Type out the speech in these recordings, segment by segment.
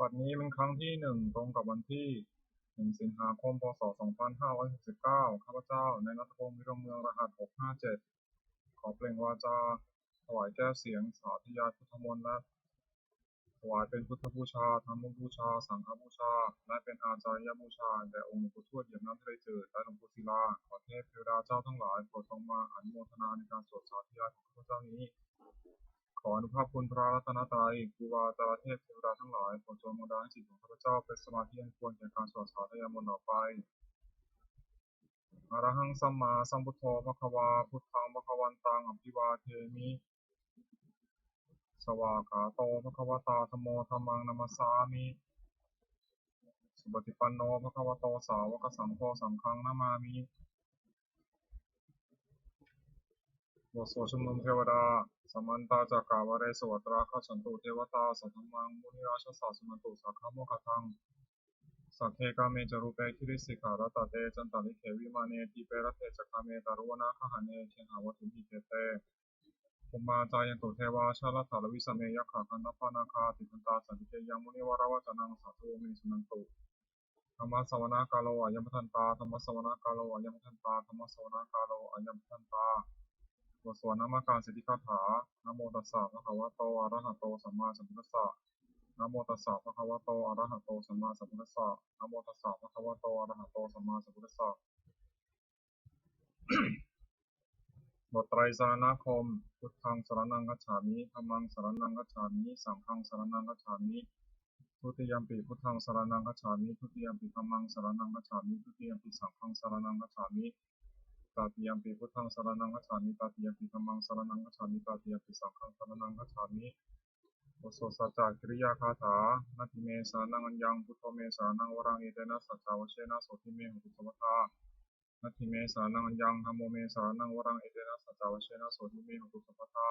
บัดนี้เป็นครั้งที่1ตรงกับวันที่1สิงหาคมพ.ศ. 2569ข้าพเจ้านายณัฐพงษ์ วิรมเมืองรหัส657ขอเปล่งวาจาถวายแก้วเสียงสาธยายพุทธมนต์และถวายเป็นพุทธบูชาธรรมบูชาสังฆบูชาและเป็นอาจาริยบูชาแด่องค์หลวงปู่ทวดเหยียบน้ำทะเลจืดและหลวงปู่ศิลาขอเทพเทวดาเจ้าทั้งหลายโปรดทรงมาอนุโมทนาในการสวดสาธยายของข้าพเจ้านี้ขออนุภาพคุณพระรัตนตรัยครูบาอาจารย์เทพเทวดาทั้งหลายโปรดจงบันดาลให้จิตของข้าพเจ้าเป็นสมาธิอันควรแก่การสวดสาธยายมนต์ต่อไปอะระหังสัมมาสัมพุทโธภควาพุทธังภควันตังอภิวาเทมิสวากขาโตภควตาธัมโมธัมมังนัมสสามิสุปฏิปันโนภควโตสาวกสังโฆสังฆังนามามิบทสวดชุมนุมเทวดาสัมมันตาจักกาวเรสวัตราคชันตุเทวตาสัทธมังมุนิราชสาสุนันตุสักขโมคทังสักเคกาเมจรูเปคิริสิกขารัตเตจันตาลิเขวิมาเนติเปรเตจักขเมตารุวนาคหาเนเขหาวัตุหิเตเตภูมาจายันตุเทวาชาลถาลวิสเมยักขาคันตปานาคาติคันตาสันติเกยังมุนิวราวจนังสัตวเมสุนันตุธรรมสวนากาโลอายัมพันตาธรรมสวนากาโลอายัมพันตาธรรมสวนากาโลอายัมพันตาบทสวดนามการสิทธิคาถานะโมตัสสะภะคะวะโตอะระหะโตสัมมาสัมพุทธัสสะนะโมตัสสะภะคะวะโตอะระหะโตสัมมาสัมพุทธัสสะนะโมตัสสะภะคะวะโตอะระหะโตสัมมาสัมพุทธัสสะบทไตรสรณคมพุทธังสรณังคัจฉามิธัมมังสรณังคัจฉามิสังฆังสรณังคัจฉามิทุติยัมปิพุทธังสรณังคัจฉามิทุติยัมปิธัมมังสรณังคัจฉามิทุติยัมปิสังฆังสรณังคัจฉามิตติยัมปิพุทธังสรณังคัจฉามิตติยัมปิธัมมังสรณังคัจฉามิตติยัมปิสังฆังสรณังคัจฉามิบทสวดสัจจกิริยาคาถานาทิเมสรณังอัญญังพุทโธเมสรณังวรังเอเตนะสัจจาวเชนะโสทิเมหุตุสัพพทานาทิเมสรณังอัญญังธัมโมเมสรณังวรังเอเตนะสัจจาวเชนะโสทิเมหุตุสัพพทา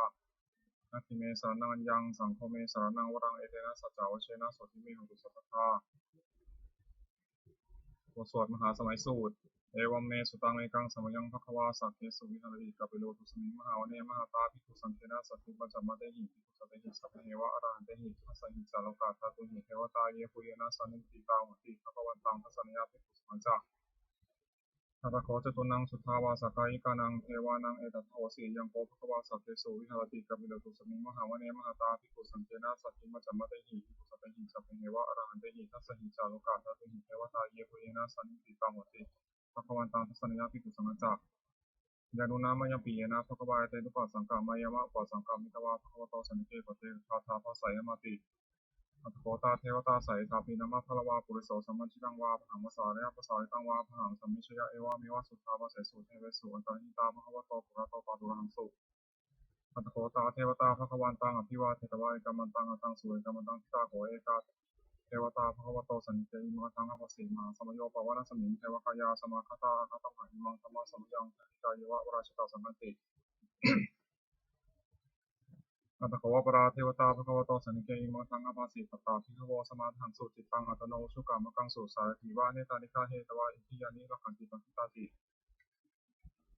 นาทิเมสรณังอัญญังสังโฆเมสรณังวรังเอเตนะสัจจาวเชนะโสทิเมหุตุสัพพทาบทสวดมหาสมัยสูตรเอวัมเมสุตังเอกังสมยังภควาสักเคสุวิหารติกัปปิโลตุสมิงมหาวเนมหาตาภิกขุสังเคนะสัตถิปัจจมะเตหิภิกขุสัตถิสัพเพเหวะอรหันเตหิทัสสะหิสารโลกาธาตุหิเทวตาเยปุเยนะสันนิติตาหุติภควันตังทัสสะนยาภิกขุสังฆะทัตโคจตุนังสุทธาวาสกายิกานังเทวานังเอตัทโทสียังโกภควาสักเคสุวิหารติกัปปิโลตุสมิงมหาวเนมหาตาภิกขุสังเคนะสัตถิปัจจมะเตหิภิกขุสัตถิสัพเพเหวะอรหันเตหิทัสสะหิสารโลกาธาตุหิเทวตาเยปุเยนะสันนิติตาหุติภควันตังทัสสะนยาภิกขุสังฆะยานุนามยังปีเยนะภควายเตตุปัสสังกามายามะปัสสังกามิตวาภควโตสันนิเกปเตคาถาภาษายมาติอัตโขตาเทวตาใสทาปีนามาพลวาปุริโสสัมมัญชิตังวาผังวสาเรยภาษาริตังวาผังสัมมิชยะเอวามิวะสุทธาภาเสสุเทเวสุอันตรหิตาภควโตปุระโตปาตุระหังสุอัตโขตาเทวตาภควันตังอภิวาเทตวาเอกมันตังอตังสุเอกมันตังทิตาโขเอกาเทวตาภควโตสันนิเกอิมังตังอภัสสิมาสมโยปวารสมิงเทวกายาสมาคตาคตมหิมังธรรมสมยังทิกายวะวราชตาสัมมติอัตโขวปราเทวตาภควโตสันนิเกอิมังทังอภัสสิตตาภิกขโวสมาทังสุจิตตังอัตโนสุกามกังสุสารถิวาเนตานิฆาเหตวาอิทิยานิรักขันติปันติตาติ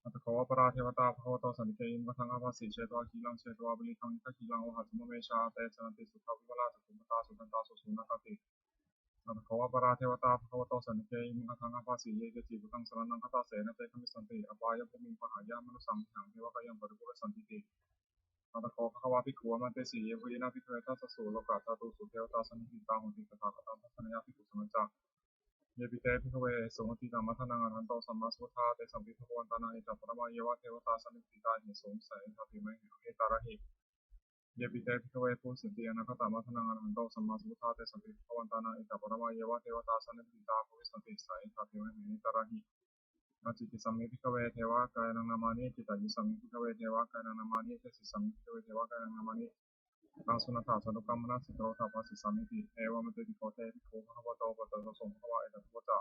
อัตโขวปราเทวตาภควโตสันนิเกอิมังทังอภัสสิเชตวาคีลังเชตวาบริทังนิฆคีลังวหัตมเมชาเตชนันติสุขวิวลาสกุมตาสุตันตาสุสุนักติอัตโขวปราเทวตาภควโตสันนิเกอิมังทังอภัสสิเยเกจิปุตังสรณังคตาเสนเตคมิสันติอปายภูมิปหายามนุสังหังเทวกายังปริปุรสันติติอัตโขภควาภิกขุมันเตสีเยปุยนาภิกขุทัสสสุโลกาธาตุสุเทวตาสันนิตาหุติตถาคตังทัสสะนยาภิกขุสังฆะเยปิเตภิกขเวสุมติตามัทนังอรหันโตสัมมาสัมพุทธาเตสัมภิภควันตานังอิตาปรมาเยวะเทวตาสันนิตาหิสงสัยทัพพิมหิเอตาระหิเยปิเตภิกขเวปุสิติอนาคตามัทนังอรหันโตสัมมาสัมพุทธาเตสัมภิภควันตานังอิตาปรมาเยวะเทวตาสันนิตาภวิสันติสัยทัพพิมหิเอตาระหิอาจิติสัมมิภิกขเวเทวะกายนังนามานิจิตายิสัมมิภิกขเวเทวะกายนังนามานิเจสิสัมมิภิกขเวเทวะกายนังนามานิตังสุนัตถาสตุกรรมนัสสิโตถาภาสิสัมมิติเอวะมะเตติโกเตภิกขุภควโตปัตตะสงฆ์ภควาเอตทุจจะ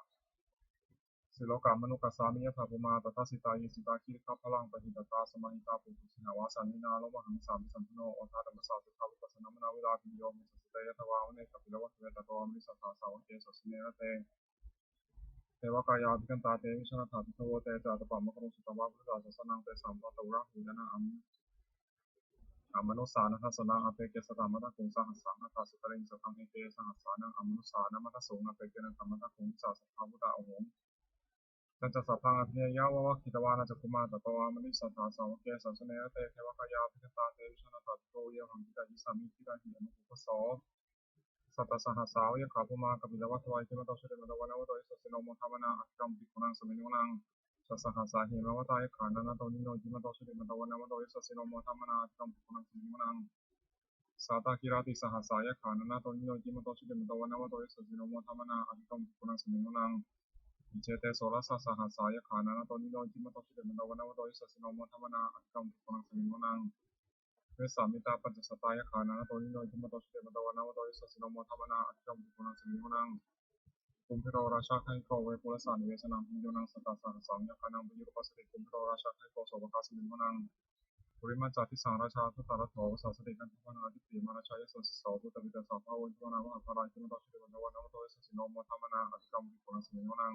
สิโลกามนุกัสสามิยถาภูมาตถาสิตายิสิตาคิริคัพพลังปะหิตตาสมาหิตาปุถุสิหาวาสันนินาโลมหังสามิสัมพุโนโอทาธรรมสาสุทาวิปัสสนามนาวิลาภิโยมิสัสเตยตวาวเนกัปปิลวัตเวตโตมิสัทธาสาวเกสสิเนระเตเทวกายาภิกันตาเตวิชนะถาภิกขโวเตจาตปะมะกรุสุตวะพุทธาสัสนังเตสัมปัตตวะหุยนะอัม มนุษย์สานัทสนังอเปเกสตามัตคุงสหัสสานัทสุตริงสตังเอเกสหัสสานังมนุษย์สานัมัทสุงอเปเกนังธรรมัทคุงสาสภาวุตาโอโหจันจะสัพพังอภิยาวะคิตวานาจักุมาตตวามนิสัทธาสาวเกสัสเนเตเทวกายาพิตาเตวิชนาตัตโตเยหังกิตายิสามิกิตาหิยมุขโสสัตตสหัสสาวยขาภุมากบิลวัตวัยทิมตโชติมตวันวโตอิสสิโนโมทามนาอัตตัมปิคุนังสมิโนนังสัสหัสสาหิมวตายขานันโตนิโนจิมตโชติมตวันวโตอิสสิโนโมทามนาอัตตัมปิคุนังสมิโนนังสัตตกิราติสหัสสายขานันโตนิโนจิมตโชติมตวันวโตอิสสิโนโมทามนาอัตตัมปิคุนังสมิโนนังอิเจเตโสรสสหัสสายขานันโตนิโนจิมตโชติมตวันวโตอิสสิโนโมทามนาอัตตัมปิคุนังสมิโนนังเวสามิตาปัจจสตายขานันโตนิโนจิมตโชติมตวันวโตอิสสิโนโมทามนาอัตตัมปิคุนังสมิโนนังกุมพิโรราชาไคโกเวปุรสานิเวสนังพิโยนังสัตตสังสังยคานังปิยุรปัสสิกุมพิโรราชาไคโกโสภคาสมิโนนังปุริมาจาติสังราชาทุตารัตโถสาสติกันทุพนาทิปิมาราชายสสิโสตุตวิตาสาภาวันทุนามหาภารายจิมตโชติมตวันวโตอิสสิโนโมทามนาอัตตัมปิคุนังสมิโนนัง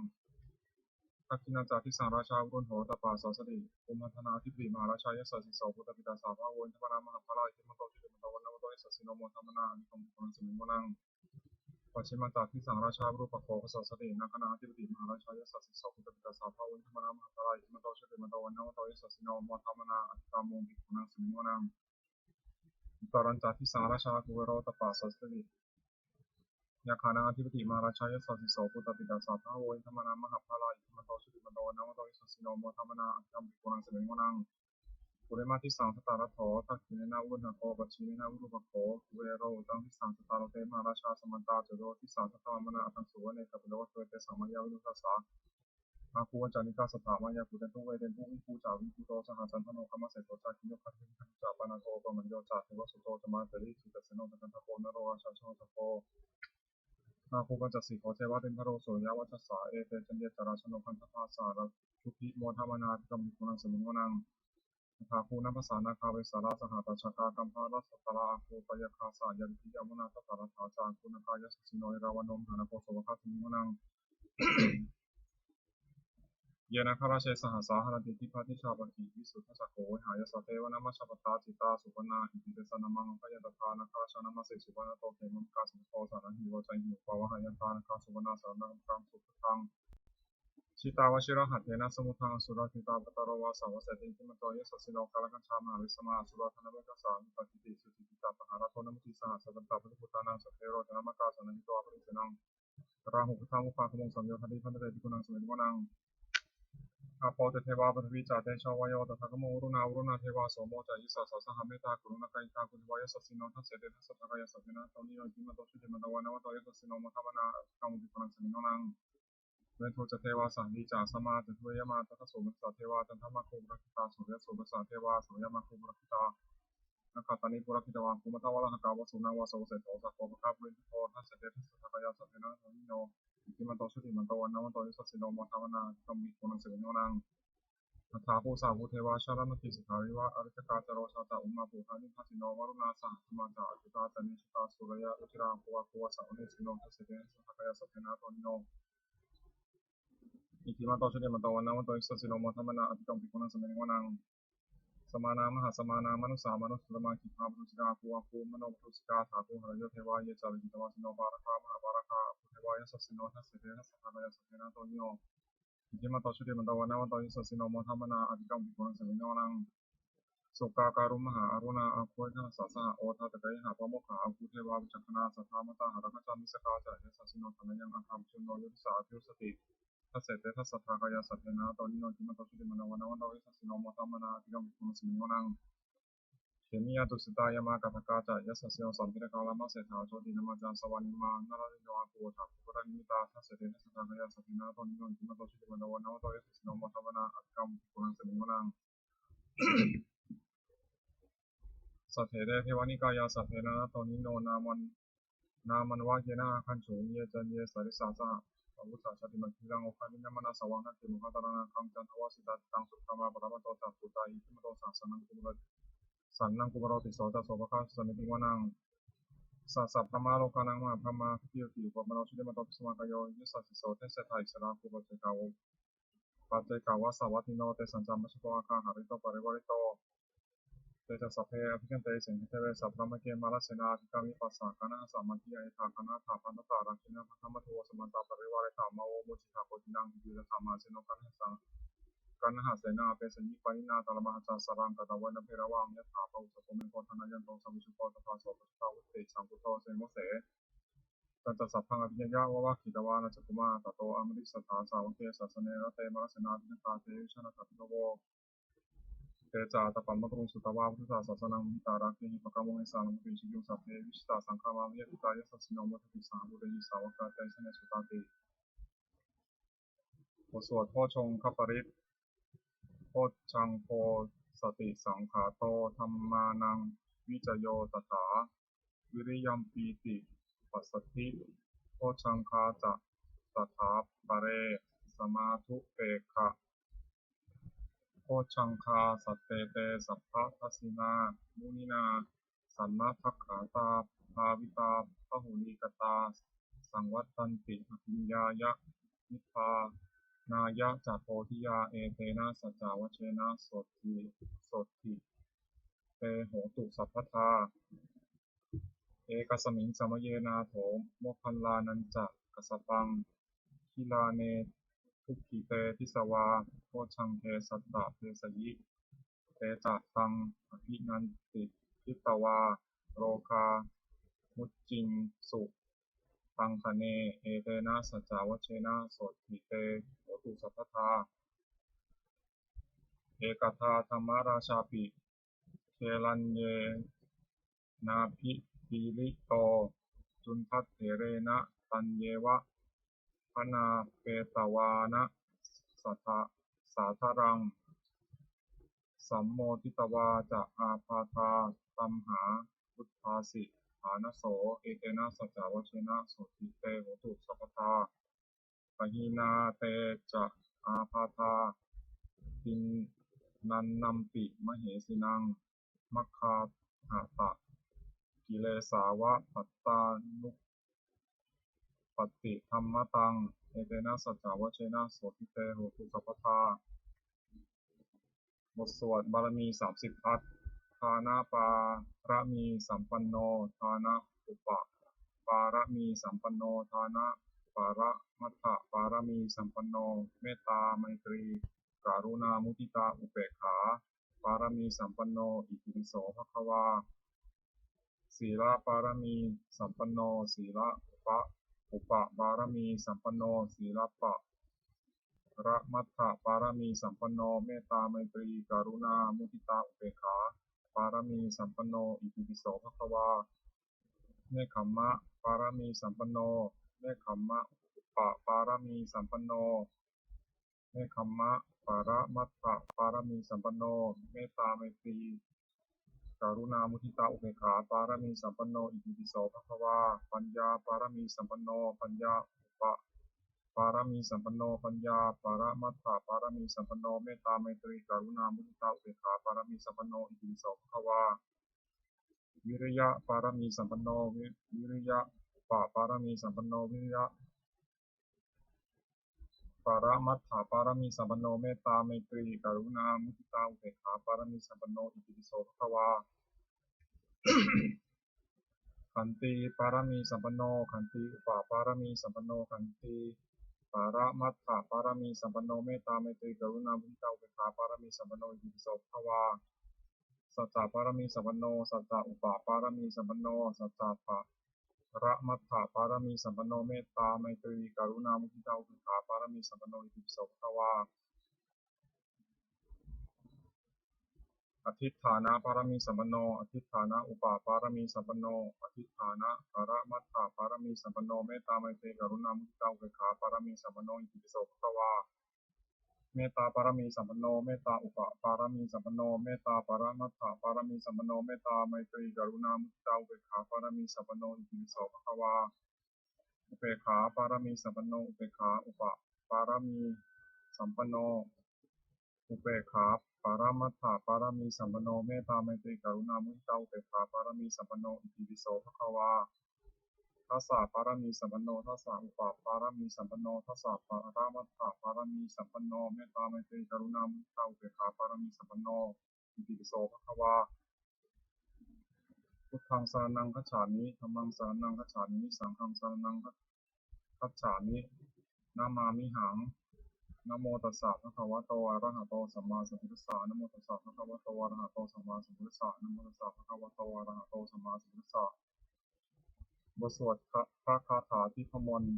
ทักขินาจาติสังราชาวุนโหตปาสาสติอุมัทนาทิปิมหาราชายสสิโสตุตวิตาสาภาวันทุนามหาภารายจิมตโชติมตวันวโตอิสสิโนโมทามนาอัตตัมปิคุนังสมิโนนังปัจฉิมาจากที่สังราชารูปโขภาษาสตินักนาธิปติมหาราชายสัสสิโสกุตปิตาสาภาวันธรรมนามหาภารายจิมโตเชติมโตวันนวโตยสัสสิโนมธรรมนาอัตตามุปิคุนังสมิโนนังตรัญจากที่สังราชากุเวโรตปาสัสติยาคานาธิปติมหาราชายสัสสิโสกุตปิตาสาภาวันธรรมนามหาภารายจิมโตเชติมโตวันนวโตยสัสสิโนมธรรมนาอัตตามุปิคุนังสมิโนนังปุเรมาที่สังสตาร์โถทักขิเนนาวุฒโขปัจฉิเนนาวุฒโขเวโรตั้งที่สังสตาร์เตมหาราชาสมันตาเจโรที่สังสตามนาอังสุวเนกัปโลเตเตสังมายาวินุทัสสะอาคูวัจานิกาสถามายาปุเตตุเวเดนตุวิภูจาวิภูโตสหสันทโนคมาเสโตจาคิโยคันทิคันจาปนาโตปมัญโยจาเทวสุโตจมาเตริสุตเสโนตกันทโพนโรอาชาโชตโพอาคูปัจจสิโขเทวะเตนทโรโสยาวัชสาเอเตจันเยจาราชโนคันทภาสารชุพิโมทามนาธิกรรมิคุนังสมิงวนังทาคูนัภาษานาคาเวสาราสหัตชกากัมภารัสตลาคูปยคาสายันติยามุนาตตารัฐาจารคุณกายสุสิโนยราวนมหานโกสวคาสมิงวนังเยนะคาราเชสหัสสาหรันติทิพาทิชาปกิวิสุทธจักโกวิหายสเทวนามัชปตาจิตาสุวรรณาอิติเตสนามังคยันตทานาคาชานามาเสสุวรรณโตเขมังกาสุโตสารหิโวใจหิวปวะหายันตานาคาสุวรรณาสารนังกังสุขทังชิตาวชิระหัตเถนะสมุทังสุรทิตาปตารวาสาวเสติทิมโตยสัสสิโนกาลกัญชามหาวิสมาสุรธนเวกสามิปติติสุติตาปหาราโทนมุติสหัสสันตาพุทธพุทธานังสัพเพโรจนามกาสนันโตอภิริสนังราหุพุทธังอุปาขมงสัมโยทันติพันเตติกุนังสมิโมนังอาโปเตเทวาปฐวีจาเตชาวายโตทักโมอุรุณาอุรุณาเทวาโสโมจายิสัสสะหะเมตตากรุณาไกตากุวายสัสสิโนทัสเสเตทัสสะทากายสัสสินะโตนิโยจิมโตชุติมโตวานวโตยสัสสิโนมัทมนากังมุติกุนังสมิโนนังเวนโทจเทวาสังดีจาสมาจเทวยมาตัสโสมัสสะเทวาจันทมาคุปรคิตาสุริยโสมัสสะเทวาสุริยมาคุปรคิตานักขัตานิปุรคิตวาคุมตาวะละหกาวสุนังวาโสเสโตสักโกภคาปุริโตทัสเสเตทัสสะทากายสัสสินะโตนิโยจิมโตชุติมโตวานวโตยสัสสิโนมัทมนากังมุติกุนังสมิโนนังอัฏฐาภูสาภูเทวาชาลนติสิกขาวิวะอริจกาจโรชาตาอุมาภูธานิทัสสิโนวรุณาสหสมาจาอจุตาจันนิชุตาสุรยะอุจิราภูวะภูวะสาวนิสิโนทัสเสเตทัสสะทากายสัสสินะโตนิโยอิทิมาโตชุติมาโตวันนาวันโตอิสสิโนมัทมนาอภิกัมปิโกนังสมิงวนังสมานามหาสมานามนุสามนุสลมาคิภาปุจิกาภูวะภูมโนปุจิกาถาภูหรโยเทวายจาริจิตวาสิโนบาราคามหาบาราคาภูเทวายสัสสิโนทัสเสเตทัสสะทากายสัสสินะโตนิโยอิทิมาโตชุติมาโตวันนาวันโตอิสสิโนมัทมนาอภิกัมปิโกนังสมิงวนังสุกาการุมหาอรุณาอาคุยนาสาสหโอทาตะไกหาพระโมขาอาคุเทวาวิจักนาสัทธามตาหารักจามิสกาจาเยสัสสิโนธนยังอาคามชุนโนยุสาภิวสติทัสเสเตทัสสะทากายสัทเทนะตอนนิโนจิมโตชุติมนาวันนาวันโตอิสัสสิโนมัทมนาอภิกัมปิโกนังสมิงวนังเขมิยาตุสิตายามากัปกาจายสัสสิโนสัมพิรกาลามาเสถาโชตินามาจาสวานิมานารานิโยอาภูถาภูรานิมิตาทัสเสเตทัสสะทากายสัทเทนะตอนนิโนจิมโตชุติมนาวันนาวันโตอิสัสสิโนมัทมนาอภิกัมปิโกนังสมิงวนังสัทเถเดเทวานิกายาสัทเถนะตอนิโนนามันวะเยนะคันโฉเยจันเยสาริสาสะอาวุธาชติมังคีรังโอคามินามานาสวังนักเกมุขตารานังคังจันทวสิตาตังสุตตมาปรามโตจักขุตาอิทิมโตสังสนังกุมรสันนังกุมารติโสจัสโสภคาสมิติวานังสัสสัพพมาโลกานังมหาพรหมาทิฏฐิอุปมโนชุติมโตปิสมากโยยิสัสสิโสเทเสไทสราภูปเจกาวปัจเจกาวะสาวัติโนเตสัญจามัชโตอาคาหาริโตปริวาริโต เตจัสสะเพอภิคันเตสิงคเทเวสัพพะมะเกมาลเสนาภิกามิปัสสะกานะสัมมันติยาถากานะถาปันตตารังคินะธรรมะโทสมันตาปริวาริตามะโอโมจิตาโกตินังวิรธรรมาเสโนกันหสังกันหเสนาเปสัญญิปานินาตลมหจัสสรังกตวันเพระวังยะถาปุสโกเมโกธนายันโตสัมมิชุโกตถาโสปตาวุติสังกุโตเสโมเสจันตสัพพังอภิญญาวะวะขิตวานะจักกุมาตโตอมริสัทธาสาวเกสัสเนระเตมรสนาภิตาเตวิชนะกัตโตโวเตจาตปัมมะกรุงสุตวาพุทธาศาสนังมิตารักเหิปะกะโมเอสานังปิชิยุสัพเพวิชิตาสังฆามามยะติกายสัสสิโนมัทติสาบุเรหิสาวกาเตชเนสุตาติบทสวดพ่อชงคปริตโพชชังโพสติสังขาโตธัมมานังวิจโยตถาวิริยัมปีติปัสสติโพชชังคาจะตถาปะเรสมาธุเปขะโพชชังคาสัตเตเตสัพพะทัสสินามุนินาสัมมาทัคขาตาภาวิตาพหุลีกตาสังวัตตันติอภิญญายะนิพพานายะจักโพธิยาเอเตนะสัจจาวเชนะโสติเตโหตุสัพพทาเอกสมิงสมเยนาโถโมคคัลลานันจะกสปังคิลาเนทุกขิเตทิสวาโพชังเทสัตตะเทสยิเตจะตังอภินันติทิตวาโรคามุจจิงสุตังคะเนเอเตนะสัจจาวเชนะโสติเตโหตุสัพพทาเอกทาธรรมราชาปิเคลันเยนาภิปีลิโตจุนทัตเถเรนะตันเยวะพนาเปตวานะสัทธาสาธารังสัมโมทิตวาจะอาพาธาตัมหาพุทธาสิฐานโสเอเตนะสัจจาวเชนะโสติเตโหตุสัพพทาปหินาเตจะอาพาธาตินนันนัมปิมเหสินังมัคคาหะตะกิเลสาวะปัตตานุปฏิธัมมตังเอเตนะสัจจาวเชนะโสติเตโหตุสัพพทาบทสวดบารมี30ทัศทานะปารมีสัมปันโนทานะอุปปารมีสัมปันโนทานะปารมัตถปารมีสัมปันโนเมตตาไมตรีกรุณามุทิตาอุเบกขาปารมีสัมปันโนอิติปิโสภควาศีลปารมีสัมปันโนศีลอุปบารมีสัมปันโนศีลปะระมัตถปารมีสัมปันโนเมตตาไมตรีกรุณามุทิตาอุเบกขาปารมีสัมปันโนอิติปิโสภควาเนคขมมะปารมีสัมปันโนเนคขมมะอุปปารมีสัมปันโนเนคขมมะปารมัตถปารมีสัมปันโนเมตตาไมตรีกรุณามุทิตาอุเบกขาปารมีสัมปันโนอิติปิโสภควาปัญญาปารมีสัมปันโนปัญญาอุปปารมีสัมปันโนปัญญาปารมัตถปารมีสัมปันโนเมตตาไมตรีกรุณามุทิตาอุเบกขาปารมีสัมปันโนอิติปิโสภควาวิริยะปารมีสัมปันโนวิริยะปารมีสัมปันโนวิริยะปารมัตถปารมีสัมปันโนเมตตาไมตรีกรุณามุทิตาอุเบกขาปารมีสัมปันโนอิติปิโสภควาขันติปารมีสัมปันโนขันติอุปปารมีสัมปันโนขันติปารมัตถปารมีสัมปันโนเมตตาไมตรีกรุณามุทิตาอุเบกขาปารมีสัมปันโนอิติปิโสภควาสัจจะปารมีสัมปันโนสัจจะอุปปารมีสัมปันโนสัจจะปะระมัตถปารมีสัมปันโนเมตตาไมตรีกรุณามุทิตาอุเบกขาปารมีสัมปันโนอิติปิโสภควาอธิฏฐานะปารมีสัมปันโนอธิฏฐานะอุปาปารมีสัมปันโนอธิฏฐานะปรมัตถปารมีสัมปันโนเมตตาไมตรีกรุณามุทิตาอุเบกขาปารมีสัมปันโนอิติปิโสภควาเมตตาปารมีสัมปันโนเมตตาอุปปารมีสัมปันโนเมตตาปรมัตถปารมีสัมปันโนเมตตาไมตรีกรุณามุทิตาอุเบกขาปารมีสัมปันโนอิติปิโสภควาอุเบกขาปารมีสัมปันโนอุเบกขาอุปปารมีสัมปันโนอุเบกขาปารมัตถปารมีสัมปันโนเมตตาไมตรีกรุณามุทิตาอุเบกขาปารมีสัมปันโนอิติปิโสภควาทัสสะปารมีสัมปันโนทัสสะอุปปารมีสัมปันโนทัสสะปารมัตถปารมีสัมปันโนเมตตาไมตรีกรุณามุทิตาอุเบกขาปารมีสัมปันโนอิติปิโสภควา ทธังสรณังคัจฉามิธัมมังสรณังคัจฉามิสังฆังสรณังคัจฉามินามามิหังนะโมตัสสะภะคะวะโตอะระหะโตสัมมาสัมพุทธัสสะนะโมตัสสะภะคะวะโตอะระหะโตสัมมาสัมพุทธัสสะนะโมตัสสะภะคะวะโตอะระหะโตสัมมาสัมพุทธัสสะบทสวดพระคาถาทิพมนต์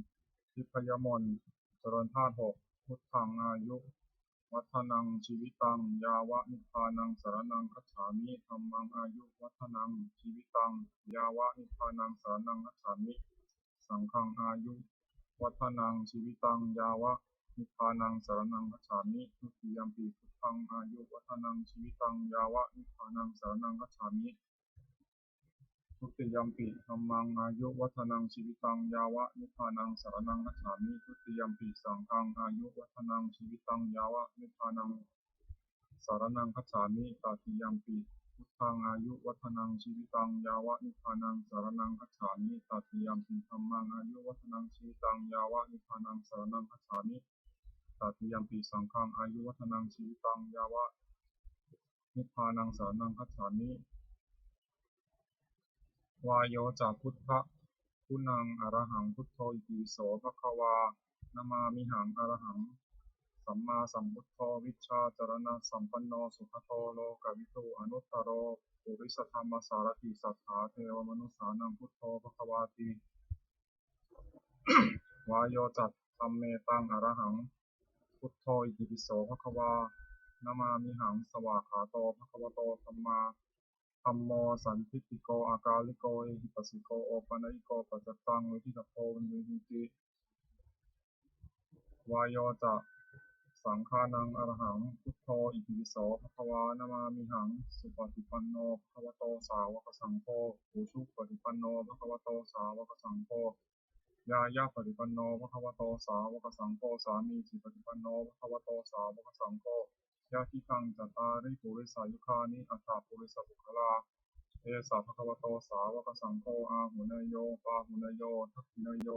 ทิพยมนต์เจริญธาตุ6พุทธังอายุวัฒนังชีวิตังยาวะนิพพานังสรณังคัจฉามิธัมมังอายุวัฒนังชีวิตังยาวะนิพพานังสรณังคัจฉามิสังฆังอายุวัฒนังชีวิตังยาวะนิพพานังสรณังคัจฉามิทุติยัมปิพุทธังอายุวัฒนังชีวิตังยาวะนิพพานังสรณังคัจฉามิทุติยัมปิธัมมังอายุวัฒนังชีวิตังยาวะนิพพานังสรณังคัจฉามิทุติยัมปิสังฆังอายุวัฒนังชีวิตังยาวะนิพพานังสรณังคัจฉามิตติยัมปิพุทธังอายุวัฒนังชีวิตังยาวะนิพพานังสรณังคัจฉามิตติยัมปิธัมมังอายุวัฒนังชีวิตังยาวะนิพพานังสรณังคัจฉามิตติยัมปิสังฆังอายุวัฒนังชีวิตังยาวะนิพพานังสรณังคัจฉามิวายโยจากพุทธะคุณังอรหังพุทโธอิติปิโสภควานามามิหังอรหังสัมมาสัมพุทโธวิชชาจรณะสัมปันโนสุขโตโลกวิทูอนุตตโรปุริสธรรมสารติสัทธาเทวมนุสสานังพุทโธภควาติวายโยจัตธัมเมตังอรหังพุทโธอิติปิโสภควานามามิหังสวากขาโตภควโตธัมมาธัมโมสันทิฏฐิโกอากาลิโกเอหิปัสสิโกโอปัญญิโกปัจจตังเวทิตโพวินิหิติวายโยจะสังฆานังอรหังพุทโธอิติปิโสภควานามามิหังสุปฏิปันโนภควโตสาวกสังโฆอุชุปฏิปันโนภควโตสาวกสังโฆยายาปฏิปันโนภควโตสาวกสังโฆสามีจิปฏิปันโนภควโตสาวกสังโฆยะทิทังจัตตาริปุริสายุคานิอัตถปุริสบุคลาเอสาภควโตสาวกสังโฆอาหุเนโยปาหุเนโยทักขิเนโย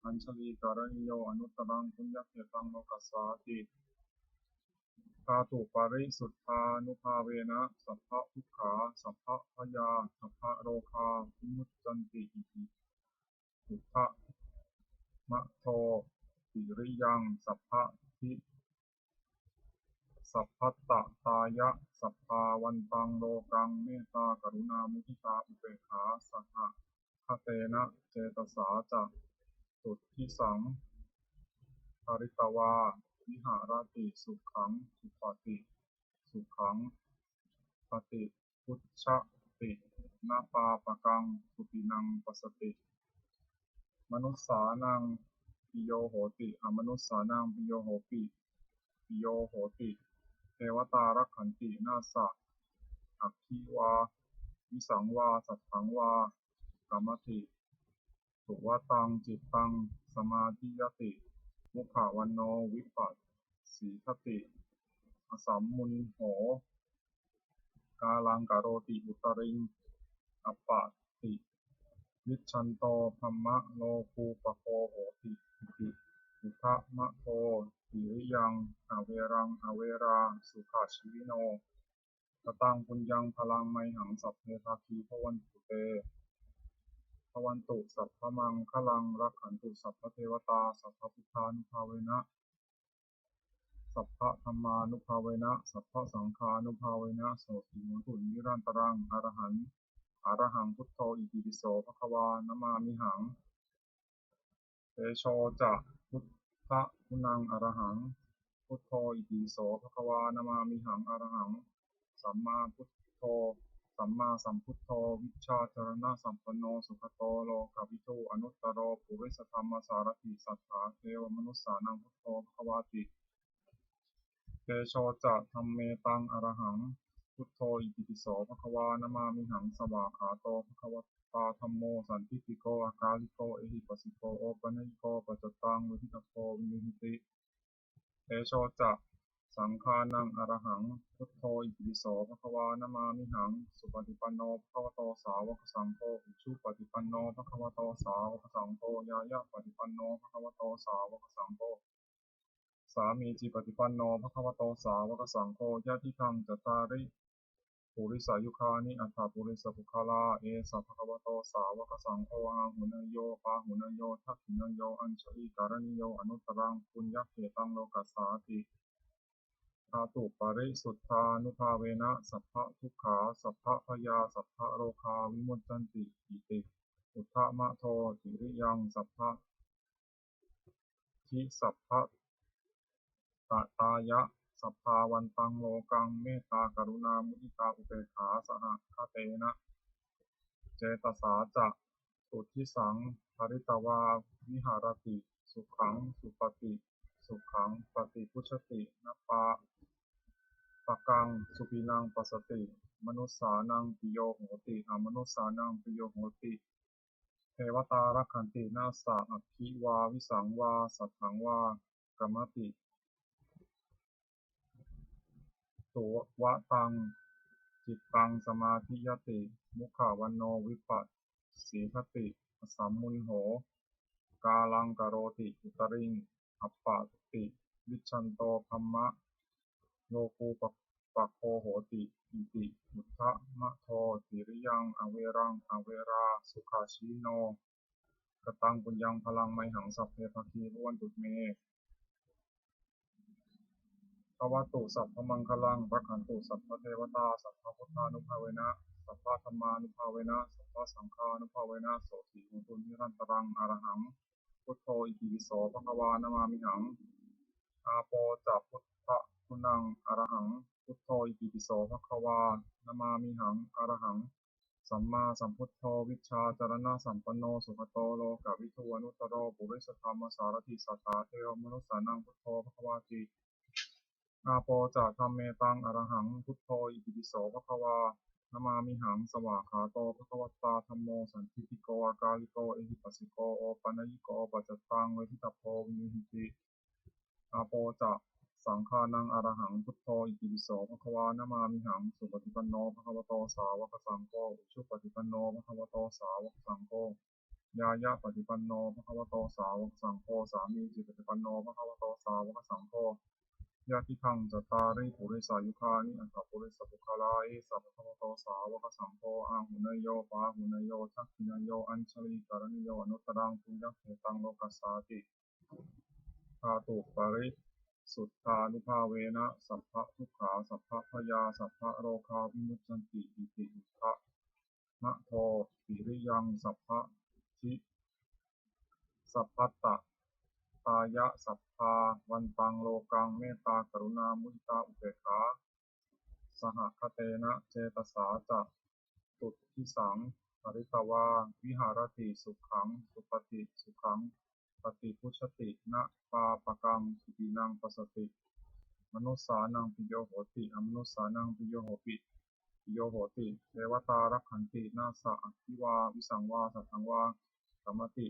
อัญชลีการณิโยอนุตตรังปุญญเขตังโลกัสสาติธาตุปาริสุทธานุภาเวนะสัพพะทุกขาสัพพะพยาสัพพะโรคาวิมุตตันติอิติพุทธะมะโทปิริยังสัพพะทิสัพพัตตตายะสัพพาวันตังโลกังเมตตากรุณามุทิตาอุเบกขาสหคเตนะเจตสาจะตุทิสังภริตวาวิหารติสุขังสุปฏิสุขังปฏิพุชชตินาปาปะกังสุปินังปัสสติมนุสสานังปิโยโหติอมนุสสานังปิโยโหปิปิโยโหติเทวตารักขันตินาสะอัคคีวาวิสังวาสัทธังวากรรมติสุวตังจิตตังสมาธิยติมุขวันโนวิปัสสีคติอสัมมุนโหกาลังกโรติอุตริงอัปปะติวิชันโตธรรมะโลคูปโคโหติอิติอุทะมะโทปิริยังอเวรังอเวราสุขาชีวิโนกตังปุญญังพลังไมหังสัพเพภาคีพวันตุเตภวันตุสัพพมังคลังรักขันตุสัพพเทวตาสัพพพุทธานุภาเวนะสัพพะธัมมานุภาเวนะสัพพะสังฆานุภาเวนะโสติโหตุนิรันตรังอรหังพุทโธอิติปิโสภควานามามิหังเตโชจะพุทธะคุณังอรหังพุทโธอิติปิโสภควานามามิหังอรหังสัมมาพุทโธสัมมาสัมพุทโธวิชชาจรณะสัมปันโนสุขโตโลกวิทูอนุตตโรปุริสธรรมสารติสัทธาเทวมนุสสานังพุทโธภควาติเตโชจะธัมเมตังอรหังพุทโธอิติปิโสภควานามามิหังสวากขาโตภควตาธัมโมสันทิฏฐิโกอากาลิโกเอหิปัสสิโกโอปัญญิโกปัจจตังเวทิตโพวินิหิติเตโชจะสังฆานังอรหังพุทโธอิติปิโสภควานามามิหังสุปฏิปันโนภควโตสาวกสังโฆอุชุปฏิปันโนภควโตสาวกสังโฆยายะปฏิปันโนภควโตสาวกสังโฆสามีจิปฏิปันโนภควโตสาวกสังโฆญาติทังจัตตาริ ปุริสายุคานิอัฏฐปุริสปุคลาเอสัพพะคะวะโตสาวกสังโฆอาหุเนยโยปาหุเนยโยทักขิเนยโยอัญชลีการณิโยอนุตตรังปุญญเขตังโลกัสสาติธาตุปริสุทธานุภาเวนะสัพพะทุกขาสัพพะพยาสัพพะโรคาวิมุตตันติอิติอุทธมะโทติริยังสัพพะทิสัพพะตะตายะสัพพาวันตังโลกังเมตตากรุณามุทิตาอุเบกขาสหคเตนะเจตสาจะสุทธิสังภริตวาวิหารติสุขังสุปฏิสุขังปฏิพุชตินปาปะกังสุปินังปัสสติมนุสสานังปิโยโหติอมนุสสานังปิโยโหติเทวตารักขันตินาสะอภิวาวิสังวาสัทธังวากรรมติตุวะตังจิตตังสมาธิยติมุขวันโนวิปัสสีทติสัมมุนโหกาลังกโรติอุตริงอัปปะติวิชชันโตภัมมะโลกูปะโคโหติอิติอุทธมะโทติริยังอเวรังอเวราสุขาชีโนกตังปุญญังพลังไมหังสัพเพภคีล้วนตุเมภวตุสัพพมังคลังรักขันตุสัพพเทวตาสัพพพุทธานุภาเวนะสัพพธรรมานุภาเวนะสัพพสังฆานุภาเวนะโสติอุตุนิรันตรังอรหังพุทโธอิติวิโสภควานามามิหังอาโปจะพุทธคุณังอรหังพุทโธอิติปิโสภควานามามิหังอรหังสัมมาสัมพุทโธวิชชาจารณะสัมปันโนสุขโตโลกวิทูอนุตตโรปุริสธรรมสารถิสัทธาเทวมนุสสานังพุทโธภควาติอาโปจะธัมเมตังอรหังพุทโธอิติปิโสภควานามามิหังสวากขาโตภควตาธัมโมสันทิฏฐิโกอากาลิโกเอหิปัสสิโกโอปัญญิโกปัจจตังเวทิตาโพวินิหิติอาโปจะสังฆานังอรหังพุทโธอิติปิโสภควานามามิหังสุปฏิปันโนภควโตสาวกสังโฆอุชุปฏิปันโนภควโตสาวกสังโฆยายะปฏิปันโนภควโตสาวกสังโฆสามีจิปฏิปันโนภควโตสาวกสังโฆยะทิทังจัตตาริปุริสายุคานิอัตถปุริสปุคลาเอสัพพะโตสาวกสังโฆอาหุเนยโยปาหุเนยโยทักขินยโยอัญชลีการณิโยอนุตตรังปุญญเขตังโลกัสสาติธาตุปริสุทธานุภาเวนะสัพพะทุกขาสัพพะพยาสัพพะโรคาวิมุตตันติอิติอุทธมะโทติริยังสัพพะทิสัพพัตตะตายะสัพพาวันตังโลกังเมตตากรุณามุทิตาอุเบกขาสหคเตนะเจตสาจะตุทิสังปริตวาวิหารติสุขังสุปฏิสุขังปฏิพุชตินะปาปะกังสุปินังปัสสติมนุสสานังปิโยโหติอมนุสสานังปิโยโหติปิโยโหติเทวตารักขันตินาสะอภิวาวิสังวาสัทธังวากรรมติ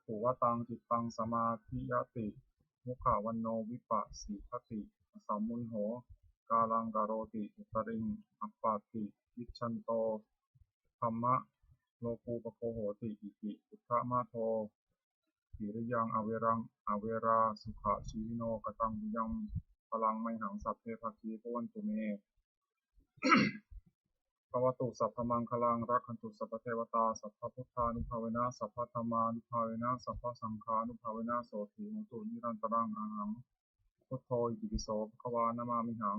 ภูวตังจิตตังสมาธิยติมุขวันโนวิปัสสิคติสัมมุนโหกาลังกโรติอุตริงอัปปาติวิชชันโตธัมมะโลกูปโคโหติอิติอุทธมะโทติริยังอเวรังอเวราสุขชีวิโนกตังบุยังพลังไมหังสัพเพภคีพวันตุเมภวตุสัพพมังคลังรักขันตุสัพพเทวตาสัพพพุทธานุภาเวนะสัพพธรรมานุภาเวนะสัพพสังฆานุภาเวนะโสติมุตุนิรันตรังอหังพุทโธอิติปิโสภควานามามิหัง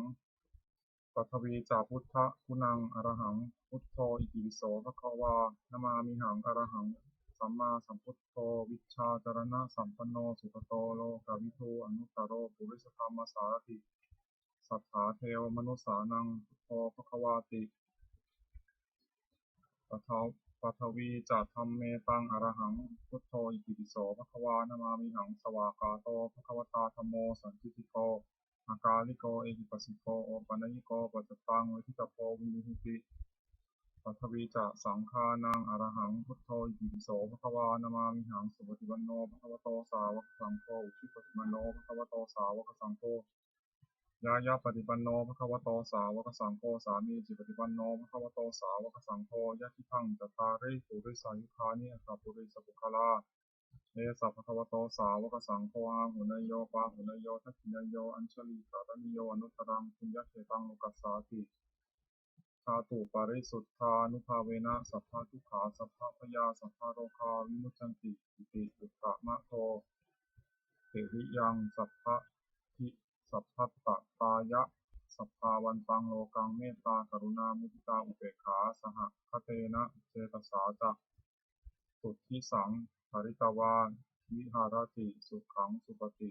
ปัทวีจาพุทธคุณังอรหังพุทโธอิติปิโสภควานามามิหังอรหังสัมมาสัมพุทโธวิชชาจารณะสัมปันโนสุขโตโลกวิทูอนุตตโรปุริสธรรมสารถิสัทธาเทวมนุสสานังพุทโธภควาติปัทวีจะธัมเมตังอรหังพุทโธอิติปิโสภควานามามิหังสวากขาโตภควตาธัมโมสันทิฏฐิโกอากาลิโกเอหิปัสสิโกโอปัญญิโกปัจจตังเวทิตาโพวินิหิติปัทวีจะสังฆานังอรหังพุทโธอิติปิโสภควานามามิหังสุปฏิปันโนภควโตสาวกสังโฆอุชุปฏิปันโนภควโตสาวกสังโฆยายะปฏิปันโนภควโตสาวกสังโฆสามีจิปฏิปันโนภควโตสาวกสังโฆยะทิทังจัตตาริปุริสายุคานิอัตถปุริสปุคลาเอสัพพะโตสาวกสังโฆอาหุเนยโยปาหุเนยโยทักขินยโยอัญชลีการณิโยอนุตตรังปุญญเขตังโลกัสสาติ ธาตุปริสุทธานุภาเวนะสัพพทุกขาสัพพพยาสัพพโรคาวิมุตชันติอิติอุตตมะโทสิริยังสัพพทิสัพพัตตตายะสัพพาวันตังโลกังเมตตากรุณามุทิตาอุเบกขาสหคเตนะเจตสาจะสุทธิสังภริตวาวิหารติสุขังสุปฏิ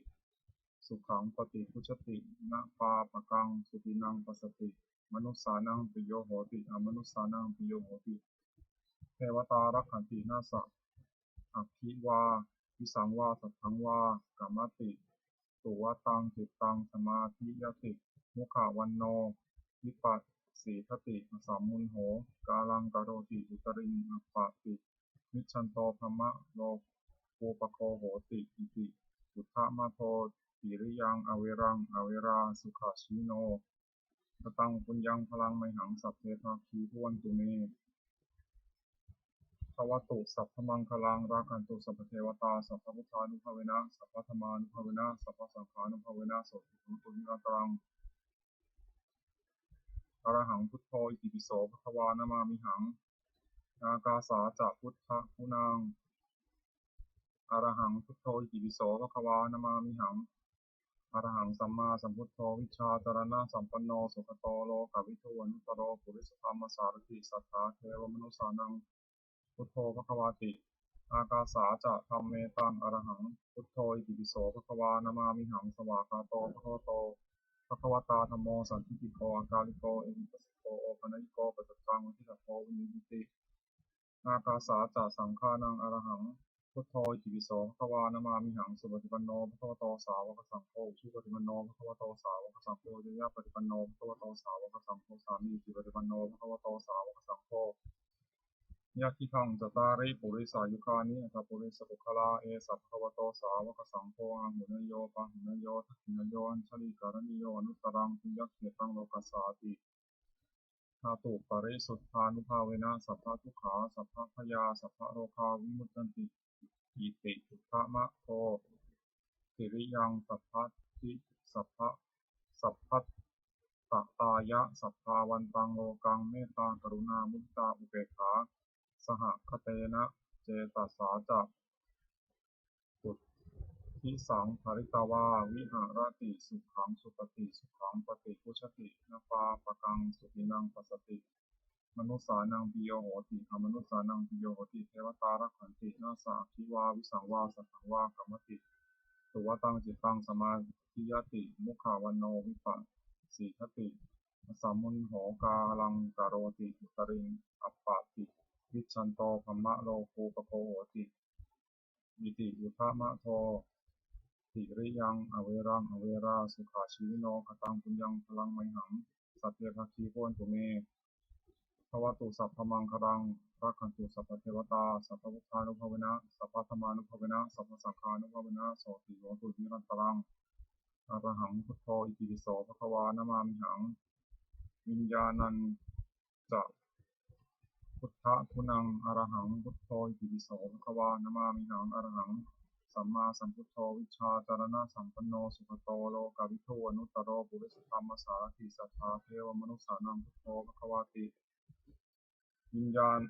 สุขังปฏิพุชตินะปาปะกังสุตินังปัสสติมนุสสานังปิโยโหติอมนุสสานังปิโยโหติเทวตารักขันตินาสะอัคคิวาวิสังวาสัทธังวากามติสุวตังจิตตังสมาธิยติมุขวันโนวิปัสสีทติสัมมุนโหกาลังกโรติอุตริงอัปปะติมิชันโตภมะโลภูปโคโหติอิติอุทธมะโทติริยังอเวรังอเวราสุขชีโนกตังปุญญังพลังไมหังสัพเพทาคีทวนตุเมภวตุสัพพมังคลังราคันตุสัพพเทวตาสัพพพุทธานุภาเวนะสัพพธรรมานุภาเวนะสัพพสังฆานุภาเวนะโสติภุตุนิรันตรังอรหังพุทโธอิติปิโสภควานามามิหังอากาสาจะพุทธกุณังอรหังพุทโธอิติปิโสภควานามามิหังอรหังสัมมาสัมพุทโธวิชชาจารณะสัมปันโนสุขโตโลกวิทูอนุตตโรปุริสธรรมสารติสัทธาเทวมนุสสานังพุทโธภควาติอากาสาจะธัมเมตังอรหังพุทโธอิติปิโสภควานามามิหังสวากาโตภควโตภควตาธัมโมสันทิฏฐิโกอากาลิโกเอหิปัสสิโกโอปนัยโกปัจจตังวิทิตโกวินิพิติอากาสาจะสังฆานังอรหังพุทโธอิติปิโสภควานามามิหังสุปฏิปันโนภควโตสาวกสังโฆชุปฏิปันโนภควโตสาวกสังโฆยะยะปฏิปันโนภควโตสาวกสังโฆสามีจิปฏิปันโนภควโตสาวกสังโฆยะทิทังจตาริปุริสายุคานิอัตถปุริสปุคลาเอสัพพวโตสาวกสังโฆอังหุนโยปะหุนโยทักขินโยอัญชลีการณิโยอนุตตรังปุญญเขตังโลกัสสาติธาตุปริสุทธานุภาเวนะสัพพทุกขาสัพพพยาสัพพโรคาวิมุตตันติอิติอุทธมะโทสิริยังสัพพทิสัพพสัพพัตตตายะสัพพาวันตังโลกังเมตตากรุณามุตตาอุเบกขาสหคเตนะเจตสาจะสุทธิสังภริตวาวิหารติสุขังสุปฏิสุขังปฏิพุชตินปาปะกังสุตินังปัสสติมนุสสานังปิโยโหติอมนุสสานังปิโยโหติเทวตารักขันตินาสาคิวาวิสังวาสัทธังวากรรมติสุวตังจิตตังสมาธิยติมุขาวันโนวิปัสสีทติสัมมุนโหกาลังกโรติอุตริงอัปปาติวิชันโตภมะโลภูปโคโหติอิติอุทธมะโทติริยังอเวรังอเวราสุขาชีวิโนกตังปุญญังพลังไมหังสัพเพภคีโพนตุเมภวตุสัพพมังคลังรักขันตุสัพพเทวตาสัพพพุทธานุภาเวนะสัพพธรรมานุภาเวนะสัพพสังฆานุภาเวนะโสติโหตุนิรันตรังอรหังพุทโธอิติปิโสภควานามามิหังวิญญาณัญจะพุทธะคุณังอรหังพุทโธอิติปิโสภควานามามิหังอรหังสัมมาสัมพุทโธวิชชาจารณะสัมปันโนสุขโตโลกวิทูอนุตตโรปุริสธรรมสารติสัทธาเทวมนุสสานังพุทโธภควาติวิญญาณ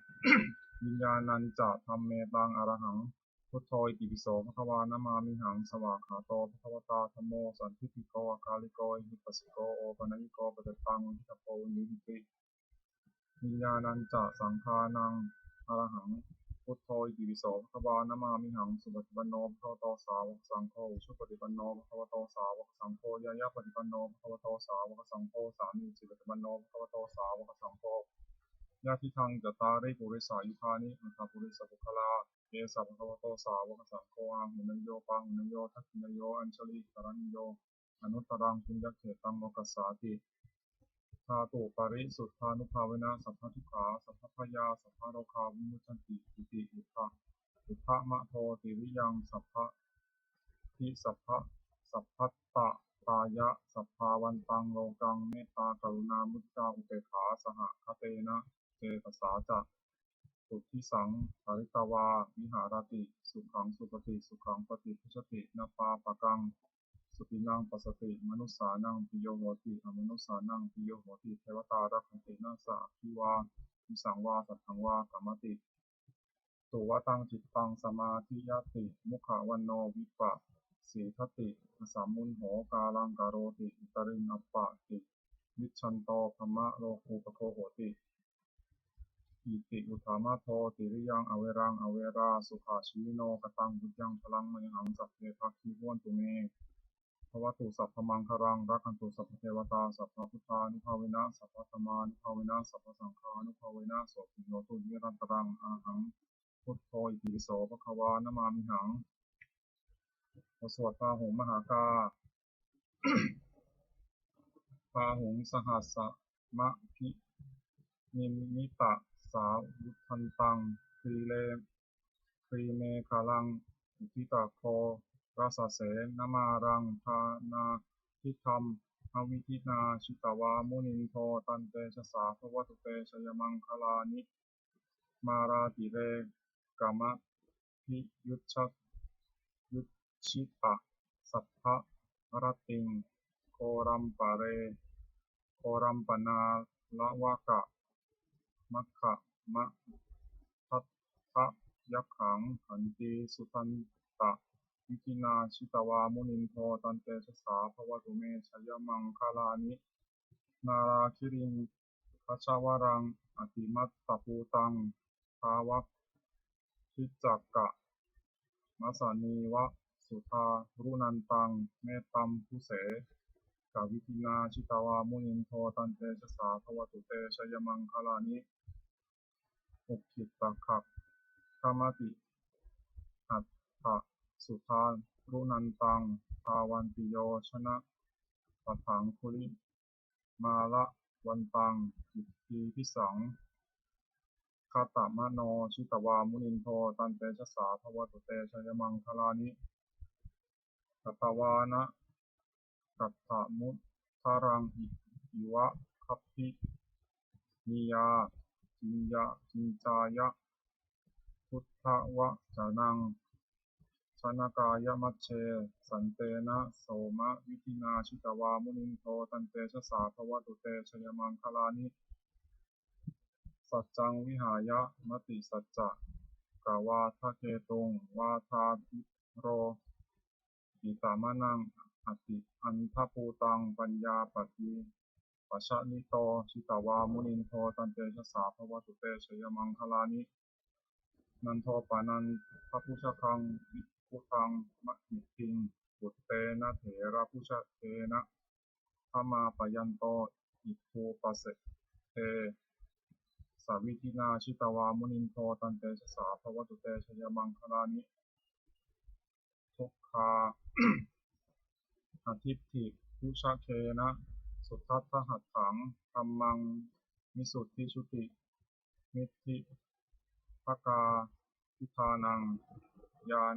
วิญญาณัญจะธัมเมตังอรหังพุทโธอิติปิโสภควานามามิหังสวากขาโตภควตาธัมโมสันทิฏฐิโกอากาลิโกอิหิปัสสิโกโอปนัยโกปะเจตังวิทิตโกวินิพิติวิญญาณัญจะสังฆานังอรหังพุทโธอิติปิโสภควานามามิหังสุปฏิปันโนภควโตสาวกสังโฆชุปฏิปันโนภควโตสาวกสังโฆยะยะปฏิปันโนภควโตสาวกสังโฆสามีจิปฏิปันโนภควโตสาวกสังโฆญาติทังจตาริปุริสายุคานิอัตถปุริสปุคลาเอสัพพะโตสาวกสังโฆอังหุนโยปังหุนโยทักขินโยอัญชลีกรณิโยอนุตตรังปุญญเขตังโลกัสสาติธาตุปริสุทธานุภาเวนะสัพพทุกขาสัพพพยาสัพพโรคาวิมุตชันติอิติอุทธะอุทธมะโทติวิยังสัพพะทิสัพพะสัพพัตตตายะสัพพาวันตังโลกังเมตตากรุณามุตตาอุเบกขาสหคเตนะเจตสาจะสุทธิสังภริตวาวิหารติสุขังสุปฏิสุขังปฏิพุชตินปาปะกัง สุปินังปัสสติมนุสสานังปิโยโหติอมนุสสานังปิโยโหติเทวตารักขันตินาสะพิวาวิสังวาสัทธังวากัมมติตุวตังจิตตังสมาธิยติมุขวันโนวิปัสสีทติสัมมุนโหกาลังกาโรติอิตรินัปปะติวิชันโตภมะโลคูปโคโหติอิติอุทามาโทติริยังอเวรังอเวราสุขาชีวิโนกตังบุญยังพลังมหังสัพเพภคีห้วนตุเมภวตุสัพพมังคลังรักขันตุสัพพเทวตาสัพพพุทธานุภาเวนะสัพพธรรมานุภาเวนะสัพพสังฆานุภาเวนะโสติโยตุนิรันตรังอาหังพุทโธอิติปิโสภควานะมามิหังสวดพาหุงมหากาพาหุงสหัสสะมะพินิมิตะสาวุธันตังครีเมฆาลังอุทิตาโครัสเสนมารังทานาทิธรรมอวิธินาชิตวามุนินโทตันเตชะสาภวตุเตชยมังคลานิมาราติเรกามะพิยุชยุชิตะสัพพะรติงโครัมปะเรโครัมปนาละวะกะมัคคะมะทัตถะยักขังขันติสุตันตะวิกินาชิตวามุนินโทตันเตชะสาภวตุเมชยมังคลานินาราคิริงคัชวรังอติมัตตปูตังภาวัคคิจักกะมัสสนีวะสุธารุนันตังเมตตัมพุเสกวิทินาชิตวามุนินโทตันเตชะสาภวตุเตชยมังคลานิอุคิตตคักขมติอัตถะสุธารุนันตังภาวันติโยชนะปะถังคุลิมาละวันตังอิทธิพิสังคาตมโนชิตวามุนินโทตันเตชะสาภวตุเตชยมังคลานิกัตตวานะกัตถะมุทธารังอิวะคัพพินิยาจินจายะพุทธวจนังชนกายมัชเชสันเตนะโสมะวิทินาชิตวามุนินโทตันเตชะสาภวตุเตชยมังคลานิสัจจังวิหายะมติสัจจะกวาทะเกตุงวาทาทิโรอิตามานังอติอันทปูตังปัญญาปฏิปัชชนิโตชิตวามุนินโทตันเตชะสาภวตุเตชยมังคลานินันโทปานันทพุชคังวิพุทังมะหิติงปุตเตนะเถระพุชเตนะธมาปยันโตอิทูปเสเตสาวิทินาชิตวามุนินโทตันเตชะสาภวตุเตชยมังคลานิทุกขาอทิฏฐิพุชเคนะสุทัสสหัตถังธัมมังมิสุทธิชุติมิทธิภกาทิธานังญาณ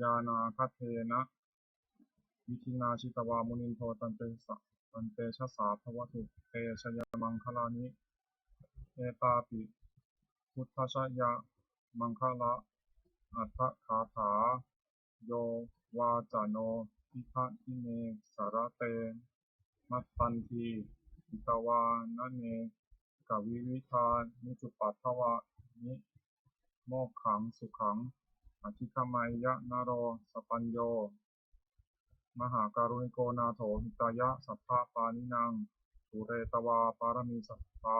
ญาณาคัตเทนะวิทินาชิตวามุนินโทตันเตชะสาภวตุเตชยมังคลานิเอตาปิพุทธชยมังคละอัตถคาถาโยวาจโนทิฆะทิเนสารเตมัตตันทีอิตวานเนกวิวิธานิจุปัฏฐวะนิโมกขังสุขังอธิคมัยยะนโรสปัญโยมหาการุณิโกนาโถหิตายะสัพพะปานินังสุเรตวาปารมีสัพพา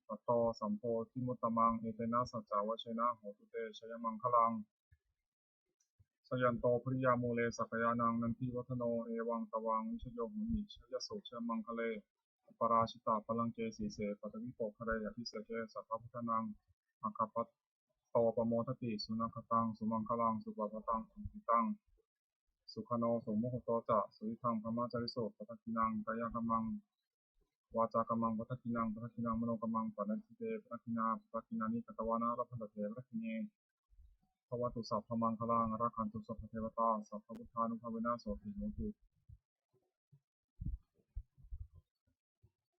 ตโตสัมโพธิมุตตมังเอเตนะสัจจาวเชนะโหตุเตชยมังคลังสยันโตภริยามูเลสักยานังนันทิวัฒโนเอวังตวังวิชโยหุนิชยโสชมังคะเลปราชิตาพลังเกสีเสปัตวิโปคะเรยพิเศษเกสัพพพุทธนังอาคาปโตปโมทติสุนัขตังสุมังคลังสุปปตังสุขิตังสุขโนสมมุขโตจะสุวิทังพระมาจาริโสปัตตินังกายกัมมังวาจากัมมังปัตตินังมโนกัมมังปัตติเตปัตตินานิกัตวานะรัพพันตเถปัตติเนภวตุสัพพมังคลังรักขันตุสัพพเทวตาสัพพพุทธานุภาเวนะโสติโหตุ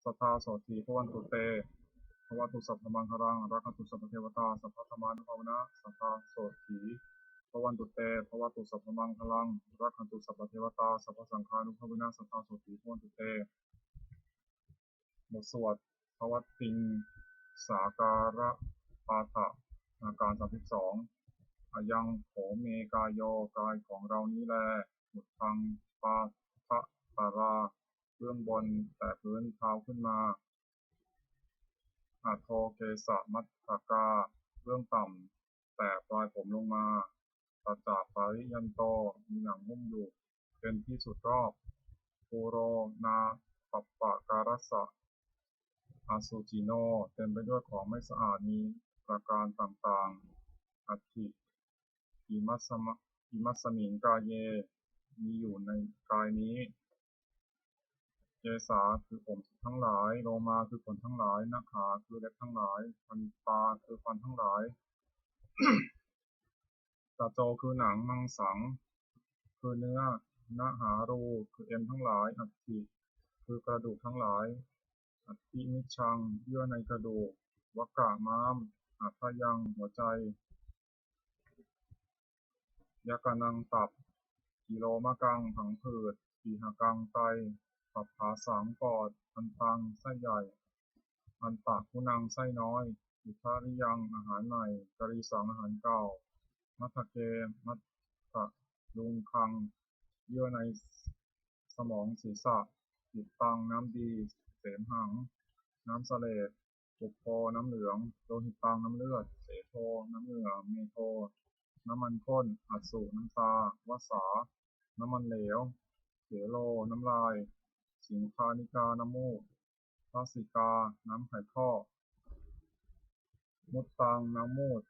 สัทธาโสติภวันตุเตภวตุสัพพมังคลังรักขันตุสัพพเทวตาสัพพธรรมานุภาเวนะสัทธาโสติภ วันตุเตภวตุสัพพมังคลังรักขันตุสัพพเทวตาสัพพสังฆานุภาเวนะสัทธาโสติภวันตุเตบทสวดภวัตติงสาการะปาฐะอาการ32อายังโขเมกายโยกายของเรานี้แลหุทังปาทะตาราเบื้องบนแต่พื้นเท้าขึ้นมาอาโทเกสะมัตถกาเบื้องต่ำแต่ปลายผมลงมาตาจาปาริยันโตมีหนังหุ้มอยู่เป็นที่สุดรอบปูโรนาปัปปะการัสสะอาสุจิโนเต็มไปด้วยของไม่สะอาดมีประการต่างๆอัตถิอิมัสมิงกายเยมีอยู่ในกายนี้เกสาคือผมทั้งหลายโลมาคือขนทั้งหลายนาขาคือเล็บทั้งหลายฟันตาคือฟันทั้งหลาย ตาโจคือหนังมังสังคือเนื้อนาหารูคือเอ็นทั้งหลายอัตถิคือกระดูกทั้งหลายอัตถิมิชังเยื่อในกระดูกวกะม้ามอัตยังหัวใจยกนังตับกิโลมะกังผังผืดปีหกังไตปัปผาสามปอดอันตังไส้ใหญ่อันตะคุนังไส้น้อยอิทาริยังอาหารใหม่กริสังอาหารเก่ามัทธเกมัทธะลุงคังเยื่อในสมองศีรษะจิตตังน้ำดีเสมหังน้ำเสลดปุกโพน้ำเหลืองโลหิตตังน้ำเลือดเสโทน้ำเหงื่อเมโทน้ำมันข้นอัดสุน้ำตาวสาน้ำมันเหลวเขโลน้ำลายสิงคานิกาน้ำมูกพาสิกาน้ำไข่ข้อมุตตังน้ำมูด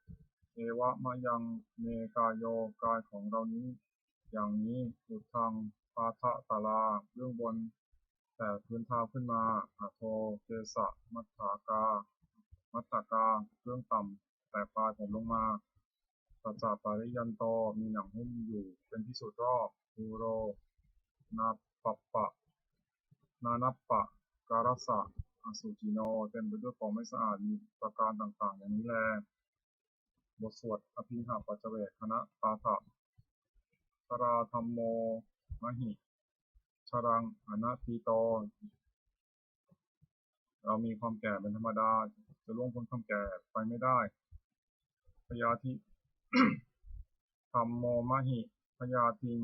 เอวะมะยังเมกายโยกายของเรานี้อย่างนี้อุทังปาทะตาลาเบื้องบนแต่พื้นเท้าขึ้นมาอาโทเกสะมัทถากาเบื้องต่ำแต่ปลายผมลงมาตาจาปาริยันโตมีหนังหุ้มอยู่เป็นที่สุดรอบปูโรนาปัปปะนานัปปะการัสสะอสุจิโนเต็มไปด้วยของไม่สะอาดมีประการต่างๆอย่างนี้แลบทสวดอภินหปัจเจเวคคณะปาฐะชราธัมโมมหิชรังอนัตติโตเรามีความแก่เป็นธรรมดาจะล่วงพ้นความแก่ไปไม่ได้พยาธิ ธัมโมมหิพยาทิง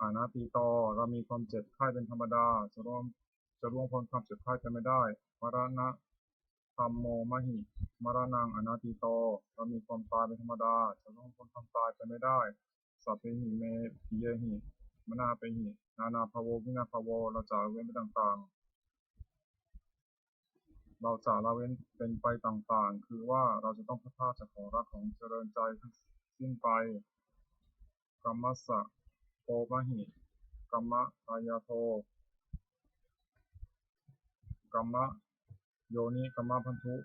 อนัตติโตเรามีความเจ็บไข้เป็นธรรมดาจะล่วงพ้นความเจ็บไข้ไปไม่ได้มรณะธัมโมมหิมรณังอนัตติโตเรามีความตายเป็นธรรมดาจะล่วงพ้นความตายไปไม่ได้สัพเพหิเมปิเยหิมนาเปหินานาภโววินาภโวเราจะเว้นไปต่างๆเราจะละเว้นเป็นไปต่างๆคือว่าเราจะต้องพัดพรากจากของรักของเจริญใจทั้งสิ้นไปกัมมัสสะโภมหิกัมมะอายาโทกัมมะโยนิกัมมะพันธุ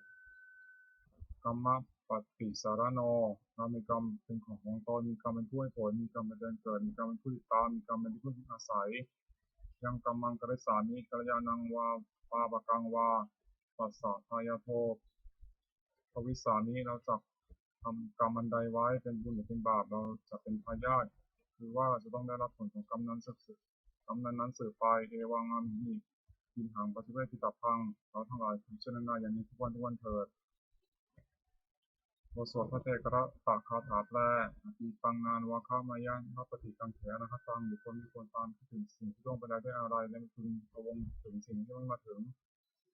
กัมมะปัตติสารโนเรามีกรรมเป็นของตนมีกรรมเป็นผู้ให้ผลมีกรรมเป็นเดินเกิดมีกรรมเป็นผู้ติดตามมีกรรมเป็นผู้อาศัยยังกัมมังกัลสามิกัลยาณังวาปาปะกังวาปัสสะทายาโทภวิสามิเราจะทำกรรมอันใดไว้เป็นบุญหรือเป็นบาปเราจะเป็นทายาทคือว่าเราจะต้องได้รับผลของกรรมนั้นสืบไปเอวังอามิกินหังปฏิเวทิตาพังเราทั้งหลายพิจารณาอย่างนี้ทุกวันเถิดบทสวดพระเทกระตะคาถาแปลอภิปังนานวาคามายังนัปฏิกังเถนะคตังบุคคลมีควรตามคิดถึงสิ่งที่ล่วงไปแล้วด้วยอะไรและพึงระวงถึงสิ่งที่ไม่มาถึง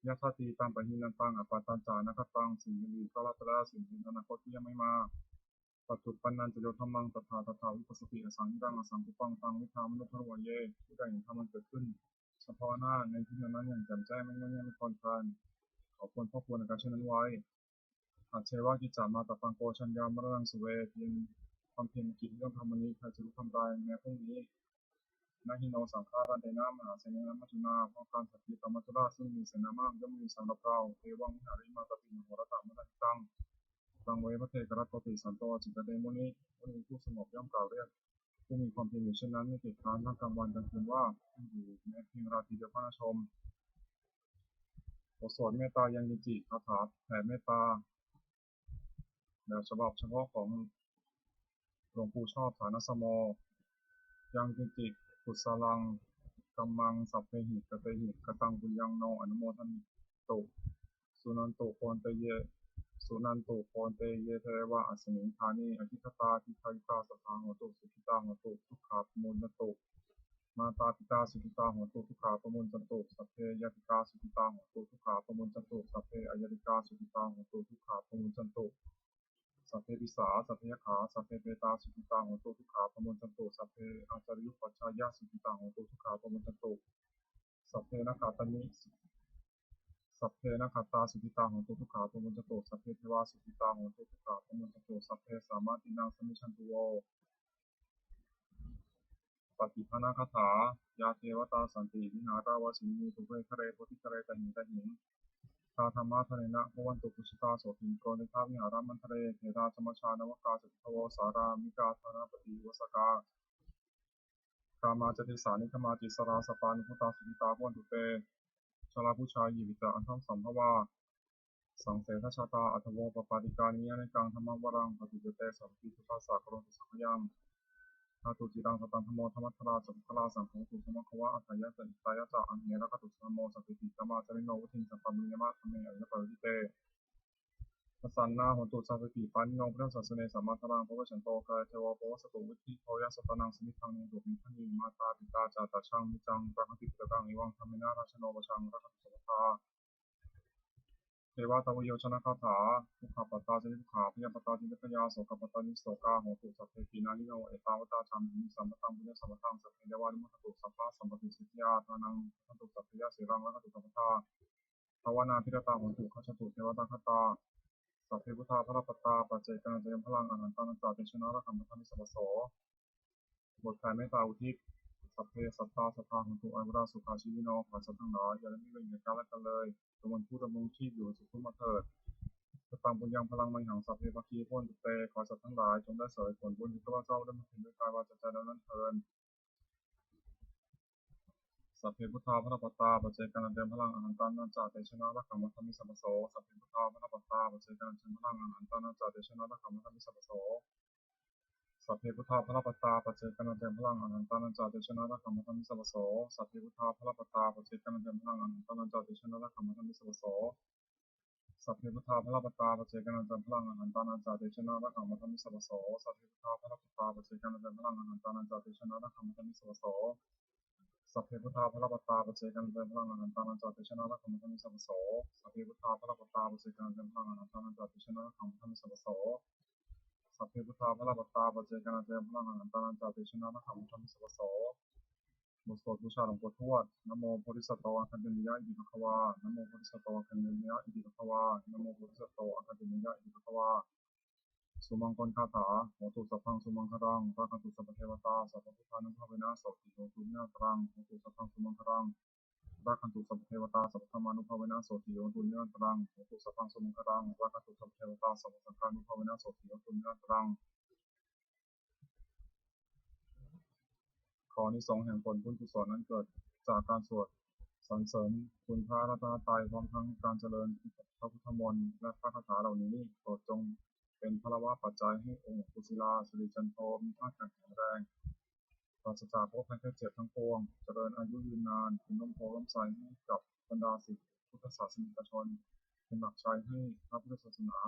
ยัตติตามปะหินันตังอปาตันจานะคตังสิ่งดีก็รับไปแล้วสิ่งที่อนาคตที่ยังไม่มาปัจจุบันนันจะโยธรรมังตถาวิปัสสติอสังยิรังอสังกุปังตังวิธามนุภวเยผู้ใดเห็นธรรมมันเกิดขึ้นเฉพาะหน้าในที่นั้นอย่างแจ่มแจ้งไม่คลอนแคลนขอควรพ่อควรในการเช่นนั้นไว้อาเชวะกิจจามาตปังโกชัญญามรณังสุเวเพียงความเพียรกิจเรื่องธรรมนี้ใครจะรู้ทำได้แม้พรุ่งนี้นาหิโนสังฆารันเตนะมหาเสนามัจจุนาพองการสัตย์ธรรมจุราซึ่งมีเสนามากย่อมมีสำหรับเราเอวังวิหาริมาตติโหรตามะตังตังเวพระเทกรัตติสันโตจิตเตมุนีผู้สงบย่อมกล่าวเรียกผู้มีความเพียรอยู่เช่นนั้นไม่ติดค้างทั้งกลางวันกลางคืนว่าผู้อยู่แม้เพียงราตรีเดียวพระชมบทสวดเมตตายังนิจิคาถาแผ่เมตตาแบบฉบับเฉพาะของ หลวงปู่ชอบฐานสโมยังกิจิกุศลังกัมมังสัพเพหิกเตหิกตังบุญยังโนอนุโมทันตุสุนันตุโคนเตเยสุนันตุโคนเตเยเทวะอัสมิงธานีอธิคตาทิคายิตาสทาโหตุสุขิตาโหตุทุกขาปมุนตุมาตาปิตาสุขิตาโหตุทุกขาปมุนตุสัพเพยติกาสุขิตาโหตุทุกขาปมุนตุสัพเพอายติกาสุขิตาโหตุทุกขาปมุนตุสัพเพปิสาสัพเพยขาสัพเพเปตาสุขิตาโหตุทุกขาปมุนตุสัพเพอาจาริยุปัชชายาสุขิตาโหตุทุกขาปมุนตุสัพเพนะคาตนิสัพเพนะคาตาสุขิตาโหตุทุกขาปมุนตุสัพเพเทวาสุขิตาโหตุทุกขาปมุนตุสัพเพสามาตินังสมิชันตุโวปฏิภณคาถายาเทวตาสันติวิหาราวสินีตุเวคะเรโพธิคะเรตหิงตหิงทาธรรมะทะเนนะพวันตุกุชิตาโสติโกนิทาวิหารามันทะเรเทราสมชานวกาสุทโวสารามิกาธนาปฏิวสกากามาจติสานิธมาจิสราสปานิพุตาสุขิตาพวันตุเตชลาผู้ชายยิวิตาอันทังสัมภวาสังเสทชาตาอัตโวปปาติกานิยในกังธรรมวรังปฏิเจเตสัมปิทุตาสากรตุสังขยังธาตุจิรังสตังธโมธรรมทราสัพพลาสังโฆตุสมะขวะอัตถยะสัตายะจะอันเนรกตุสมโมสัพพิติสมาจริโนวุทิงสัพพมิยมะธรรมเมอริยปริเตสันนาโหตุสัพพิปานิโนพุทธศาสเนสัมมาทรังพระวชันโตกายเทวะปวสตุวิธิโทยสตนังสมิทังเนตุมิทันีมาตาปิตาจาตชังนิจังรักติปิตกังอิวังธรรมินาราชโนวชังรักติสัพพาเทวตาวโยชนะคาถาทุกขปัตตาจิทุกขาพยาปัตตาจิตพยาโสกปัตตาจิโสกาโหตุสัพเพกีนานิโนเอตาวตาธรรมิสัมปตังปุญญสัมปตังสัพเพเดวานิมุตตุสัพพะสัมปติสิทธิยาทานังสัพตุสัพพยาสิรังรักตุสัพพะภาวนาพิรตาโหตุขัจตุเทวตาคตาสัพเพพุทธาพระปัตตาปัจเจกนันเตยพลังอนันตานันตาเตชนะรักขัมปทามิสัพพโสบทแผ่เมตตาอุทิศสัพเพสัตตาสัทธาโหตุอัยวราสุขาชีวิโนขอสัตว์ทั้งหลายอย่าได้มีเวรกันและกันเลยจงเป็นผู้ดำรงชีพอยู่สุขมาเถิดสตังบุญยังพลังไม่หังสัพเพปักคีพ้นตุเตขอสัตว์ทั้งหลายจงได้เสวยผลบุญที่ข้าพเจ้าได้มาถึงด้วยกายวาจาใจนั้นเถิดสัพเพพุทธาพระปัตตาปัจเจกนันเตพลังอนันตานันจาเตชนะรักขัมมัทมิสัพพโสสัพเพพุทธาพระปัตตาปัจเจกนันเตพลังอนันตานันจาเตชนะรักขัมมัทมิสัพพโสสัพเพพุทธาพระปัตตาปัจเจกนันเตพลังอนันตานันจาเตชนะรักขัมมัทมิสัพพโสสัพเพพุทธาพระปัตตาปัจเจกนันเตพลังอนันตานันจาเตชนะรักขัมมัทมิสัพพโสสัพเพพุทธาพระปัตตาปัจเจกนันเตพลังอนันตานันจาเตชนะรักขัมมัทมิสัพพโสสัพเพพุทธาพระปัตตาปัจเจกนันเตพลังอนันตานันจาเตชนะรักขัมมัทมิสัพพโสสัพเพพุทธาพระปัตตาปัจเจกันเตพลังอนันตานันจาเตชนะรักขัมมัทมิสัพพโสสัพเพพุทธาพระปัตตาปัจเจกันเตพลังอนันตานันจาเตชนะรักขัมมัทมิสัพพโสสัพเพพุทธาพระปัตตาปัจเจกันเตพลังอนันตานันจาเตชนะรักขัมมัทมิสัพพโสบทสวดบูชาหลวงปู่ทวดนะโมโพธิสัตว์อัคคันเดมิยะอิติภควานะโมโพธิสัตว์อัคคันเดมิยะอิติภควานะโมโพธิสัตว์อัคคันเดมิยะอิติภควาสุมังคลคาถาโหตุสัพพังสุมังคลังรักขันตุสัพพเทวตาสัพพพุทธานุภาเวนะโสติโหตุนิยตรังโหตุสัพพังสุมังคลังรักขันตุสัพพเทวตาสัพพธรรมานุภาเวนะโสติโหตุนิยตรังโหตุสัพพังสุมังคลังรักขันตุสัพพเทวตาสัพพสังฆานุภาเวนะโสติโหตุนิยตรังขออานิสงส์แห่งผลบุญกุศลนั้นเกิดจากการสวดสรรเสริญคุณพระรัตนตรัยพร้อมทั้งการเจริญพระพุทธมนต์และพระคาถาเหล่านี้โปรดจงเป็นพลวะปัจจัยให้องค์กุศิลาสิริจันโทมีท่าแข็งแรงปราศจากโรคภัยไข้เจ็บทั้งปวงเจริญอายุยืนนานเป็นร่มโพล่มไทรให้กับบรรดาศิษย์พุทธศาสนิกชนเป็นหลักชัยให้พระพุทธศาสนา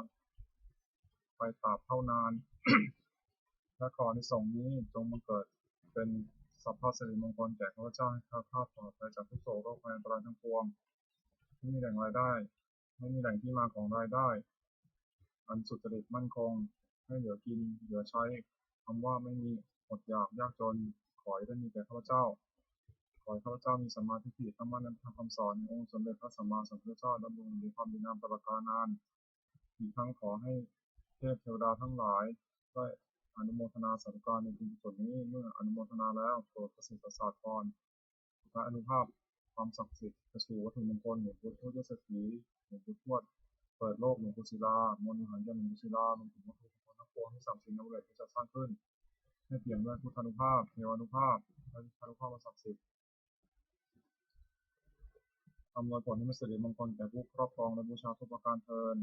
ไปตราบเท่านาน และขออานิสงส์นี้จงบังเกิดเป็นสัพพสิริมงคลแก่ข้าพเจ้าให้ข้าพเจ้าปลอดภัยจากทุกโศกโรคภัยอันตรายทั้งปวงไม่มีแหล่งรายได้ไม่มีแหล่งที่มาของรายได้อันสุจริตมั่นคงให้เหลือกินเหลือใช้คำว่าไม่มีอดอยากยากจนขอให้ได้มีแก่ข้าพเจ้าขอให้ข้าพเจ้ามีสัมมาทิฏฐิตั้งมั่นในธรรมคำสอนขององค์สมเด็จพระสัมมาสัมพุทธเจ้าดำรงอยู่ในความดีงามตลอดกาลนานอีกทั้งขอให้เทพเทวดาทั้งหลายได้อนุโมทนาสาธุการในบุญกุศลนี้เมื่ออนุโมทนาแล้วโปรดประสิทธิ์ประสาทพรและอนุภาพความศักดิ์สิทธิ์จะสู่วัตถุมงคลหลวงปู่ทวดยศสีหลวงปู่ทวดเปิดโลกหลวงปู่ศิลามนต์มหาญาณหลวงปู่ศิลารวมถึงวัตถุมงคลทั้งปวงที่สั่งสิ่งนเวทที่จะสร้างขึ้นให้เปี่ยมด้วยพุทธานุภาพเทวานุภาพและอนุภาพศักดิ์สิทธิ์อำนวยผลให้มีสิริมงคลแก่ผู้ครอบครองและบูชาทุกประการเทอญ